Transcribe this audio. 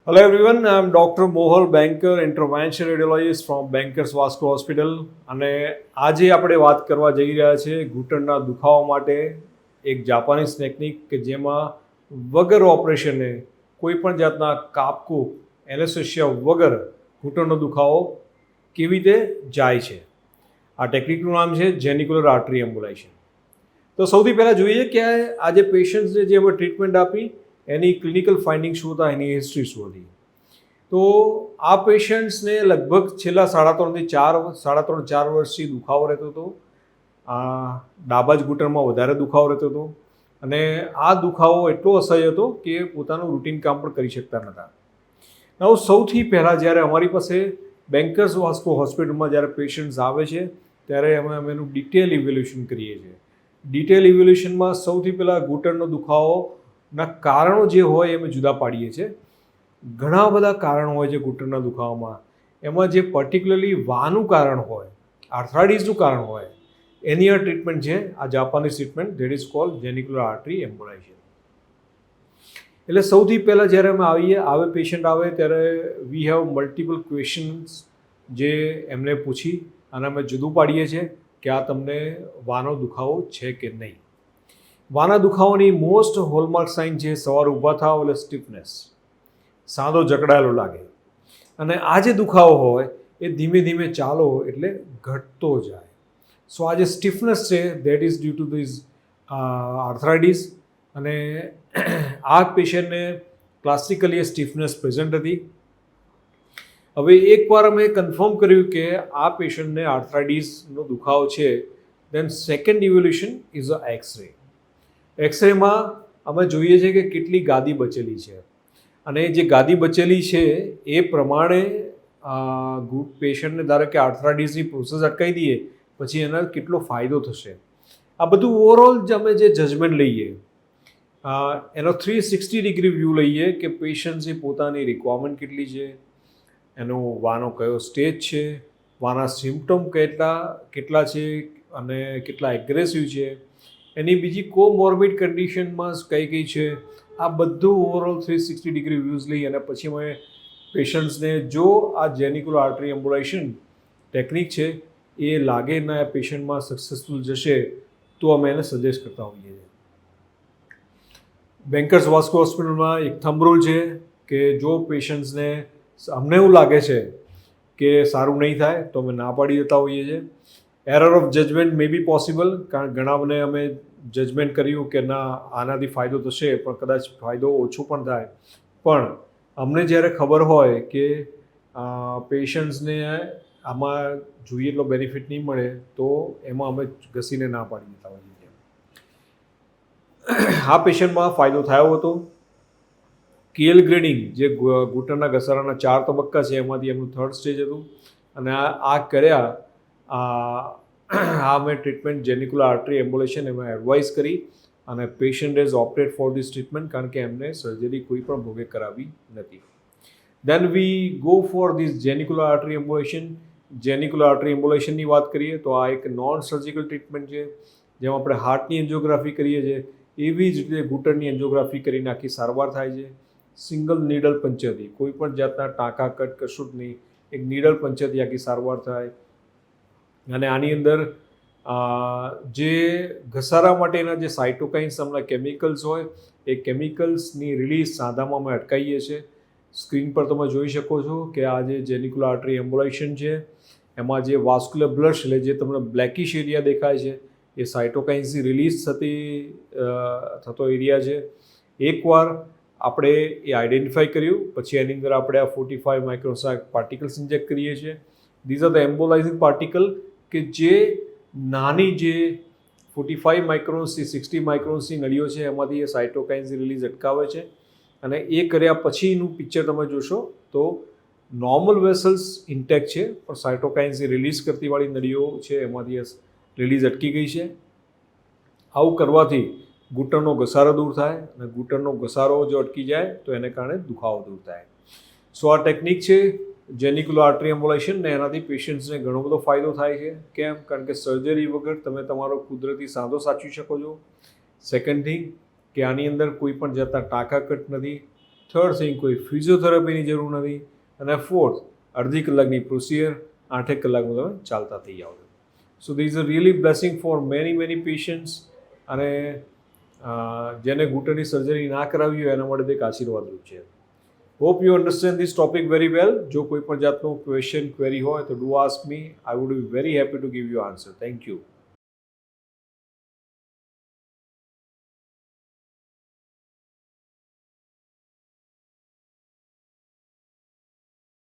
Hello everyone, I am Dr. Mohal, banker, intervention radiologist from Bankers Vasco Hospital. અને આજે આપણે વાત કરવા જઈ રહ્યા છે ઘૂંટણના દુખાવા માટે એક જાપાનીઝ ટેકનિક કે જેમાં વગર ઓપરેશને કોઈ પણ જાતના કાપકૂપ એનેસ્થેસિયા વગર ઘૂંટણનો દુખાવો કેવી રીતે જાય છે. આ ટેકનિકનું નામ છે જેનિક્યુલર આર્ટરી એમ્બોલાઇઝેશન. તો સૌથી પહેલાં જોઈએ કે આ જે પેશન્ટ્સને જે અમે ટ્રીટમેન્ટ આપી એની ક્લિનિકલ ફાઇન્ડિંગ શું હતા, એની હિસ્ટ્રી શું હતી. તો આ પેશન્ટ્સને લગભગ છેલ્લા 3.5 વર્ષથી દુખાવો રહેતો હતો. ડાબા જ ઘૂંટણમાં વધારે દુખાવો રહેતો હતો અને આ દુખાવો એટલો અસહ્ય હતો કે પોતાનું રૂટીન કામ પણ કરી શકતા નહોતા. હવે સૌથી પહેલાં જ્યારે અમારી પાસે બેન્કર્સ વાસ્કો હોસ્પિટલમાં જ્યારે પેશન્ટ્સ આવે છે ત્યારે અમે એનું ડિટેલ ઇવેલ્યુએશન કરીએ છીએ. ડિટેલ ઇવેલ્યુએશનમાં સૌથી પહેલાં ઘૂંટણનો દુખાવોના કારણો જે હોય એ અમે જુદા પાડીએ છીએ. ઘણા બધા કારણો હોય છે ઘૂંટણના દુખાવામાં. એમાં જે પર્ટિક્યુલરલી વાનું કારણ હોય, આર્થરાઇટિસનું કારણ હોય, એની આ ટ્રીટમેન્ટ છે આ Japanese treatment, that is called genicular artery embolization. એટલે સૌથી પહેલાં જ્યારે અમે આવે પેશન્ટ આવે ત્યારે વી હેવ મલ્ટિપલ ક્વેશ્ચન્સ જે એમને પૂછી અને અમે જુદું પાડીએ છીએ કે આ તમને વાનો દુખાવો છે કે નહીં. વાના દુખાવાની મોસ્ટ હોલમાર્ક સાઇન છે સવારે ઊભા થાવ એટલે સ્ટીફનેસ, સાંધો જકડાયેલો લાગે અને આ જે દુખાવો હોય એ ધીમે ધીમે ચાલો એટલે ઘટતો જાય. સો આ જે સ્ટીફનેસ છે that is due to these arthritis. અને આ પેશન્ટને ક્લાસિકલી સ્ટીફનેસ પ્રેઝન્ટ હતી. હવે એકવાર અમે કન્ફર્મ કર્યું કે આ પેશન્ટને આર્થરાઇટિસનો દુખાવો છે, then second evaluation is a x-ray. એક્સરેમાં અમે જોઈએ છીએ કે કેટલી ગાદી બચેલી છે અને જે ગાદી બચેલી છે એ પ્રમાણે પેશન્ટને ધારો કે આર્થરાઇટિસની પ્રોસેસ અટકાવી દઈએ પછી એના કેટલો ફાયદો થશે. આ બધું ઓવરઓલ જ અમે જે જજમેન્ટ લઈએ એનો 360 ડિગ્રી વ્યૂ લઈએ કે પેશન્ટની પોતાની રિક્વાયરમેન્ટ કેટલી છે, એનો વાનો કયો સ્ટેજ છે, વાના સિમ્પટમ કેટલા છે અને કેટલા એગ્રેસિવ છે, એની બીજી કોમોર્બિડ કન્ડિશનમાં કઈ છે. આ બધું ઓવરઓલ 360 ડિગ્રી વ્યૂઝ લઈ અને પછી અમે પેશન્ટ્સને જો આ જેનિક્યુલર આર્ટરી એમ્બોલાઇઝેશન ટેકનિક છે એ લાગે ના પેશન્ટમાં સક્સેસફુલ જશે તો અમે એને સજેસ્ટ કરતા હોઈએ છીએ. બેન્કર્સ વાસ્કો હોસ્પિટલમાં એક થંબ રૂલ છે કે જો પેશન્ટ્સને અમને એવું લાગે છે કે સારું નહીં થાય તો અમે ના પાડી દેતા હોઈએ છીએ. Error of judgement may be possible, કારણ ઘણાને અમે જજમેન્ટ કર્યું કે ના આનાથી ફાયદો થશે પણ કદાચ ફાયદો ઓછો પણ થાય. પણ અમને જ્યારે ખબર હોય કે પેશન્ટ્સને આમાં જોઈએ એટલો બેનિફિટ નહીં મળે તો એમાં અમે ઘસીને ના પાડી દેતા હોઈએ છીએ. આ પેશન્ટમાં ફાયદો થયો હતો. કેલ ગ્રેડિંગ જે ઘૂંટણના ઘસારાના 4 તબક્કા છે એમાંથી એમનું 3rd સ્ટેજ હતું અને આ કર્યા મેં ટ્રીટમેન્ટ જેનિક્યુલર આર્ટરી એમ્બોલાઇઝેશન એમાં એડવાઇસ કરી અને patient is operate for this treatment, કારણ કે એમને સર્જરી કોઈ પણ ભોગે કરાવી નથી. Then we go for this genicular artery embolization. Genicular artery એમ્બોલાઇઝેશનની વાત કરીએ તો આ એક નોન સર્જિકલ ટ્રીટમેન્ટ છે જેમાં આપણે હાર્ટની એન્જિયોગ્રાફી કરીએ છીએ એવી જ રીતે ઘૂંટણની એન્જિયોગ્રાફી કરીને આખી સારવાર થાય છે. સિંગલ નીડલ પંચરથી, કોઈ પણ જાતના ટાંકા કટ કશું જ નહીં, એક નીડલ પંચરથી આખી સારવાર થાય. અને આની અંદર જે ઘસારા માટેના જે સાઇટોકાઇન્સ હમણાં કેમિકલ્સ હોય એ કેમિકલ્સની રિલીઝ સાંધામાં અમે અટકાવીએ છીએ. સ્ક્રીન પર તમે જોઈ શકો છો કે આ જે જેનિક્યુલર આર્ટરી એમ્બોલાઇઝેશન છે એમાં જે વાસ્ક્યુલર બ્લશ એટલે જે તમને બ્લેકિશ એરિયા દેખાય છે એ સાઇટોકાઇન્સની રિલીઝ થતો એરિયા છે. એકવાર આપણે એ આઈડેન્ટિફાઈ કર્યું પછી એની અંદર આપણે આ 45 માઇક્રોન પાર્ટિકલ્સ ઇન્જેક્ટ કરીએ છીએ. ધીઝ આર ધ એમ્બોલાઇઝિંગ પાર્ટિકલ કે જે નાની જે 45 માઇક્રોન્સથી 60 માઇક્રોન્સની નળીઓ છે એમાંથી એ સાઇટોકાઇન્સની રિલીઝ અટકાવે છે. અને એ કર્યા પછીનું પિક્ચર તમે જોશો તો નોર્મલ વેસલ્સ ઇન્ટેક્ટ છે પણ સાઇટોકાઇન્સની રિલીઝ કરતીવાળી નળીઓ છે એમાંથી રિલીઝ અટકી ગઈ છે. આવું કરવાથી ઘૂંટણનો ઘસારો દૂર થાય અને ઘૂંટણનો ઘસારો જો અટકી જાય તો એને કારણે દુખાવો દૂર થાય. સો આ ટેકનિક છે જેનિક્યુલર આર્ટરી એમ્બોલાઇઝેશન ને એનાથી પેશન્ટ્સને ઘણો બધો ફાયદો થાય છે. કેમ? કારણ કે સર્જરી વગર તમે તમારો કુદરતી સાંધો સાચવી શકો છો. સેકન્ડ થિંગ કે આની અંદર કોઈ પણ જાતના ટાંકા કટ નથી, થર્ડ થિંગ, કોઈ ફિઝિયોથેરાપીની જરૂર નથી. અને ફોર્થ, અડધી કલાકની પ્રોસિજર, 8 કલાકમાં તમે ચાલતા થઈ જાઓ છો. So this is a really blessing for many patients. અને જેને ઘૂંટણની સર્જરી ના કરાવી હોય એના માટે એક આશીર્વાદરૂપ છે. Hope you understand this topic very well. જો કોઈ પણ જાતનું ક્વેરી હોય તો do ask me. I would be very happy to give you answer. Thank you.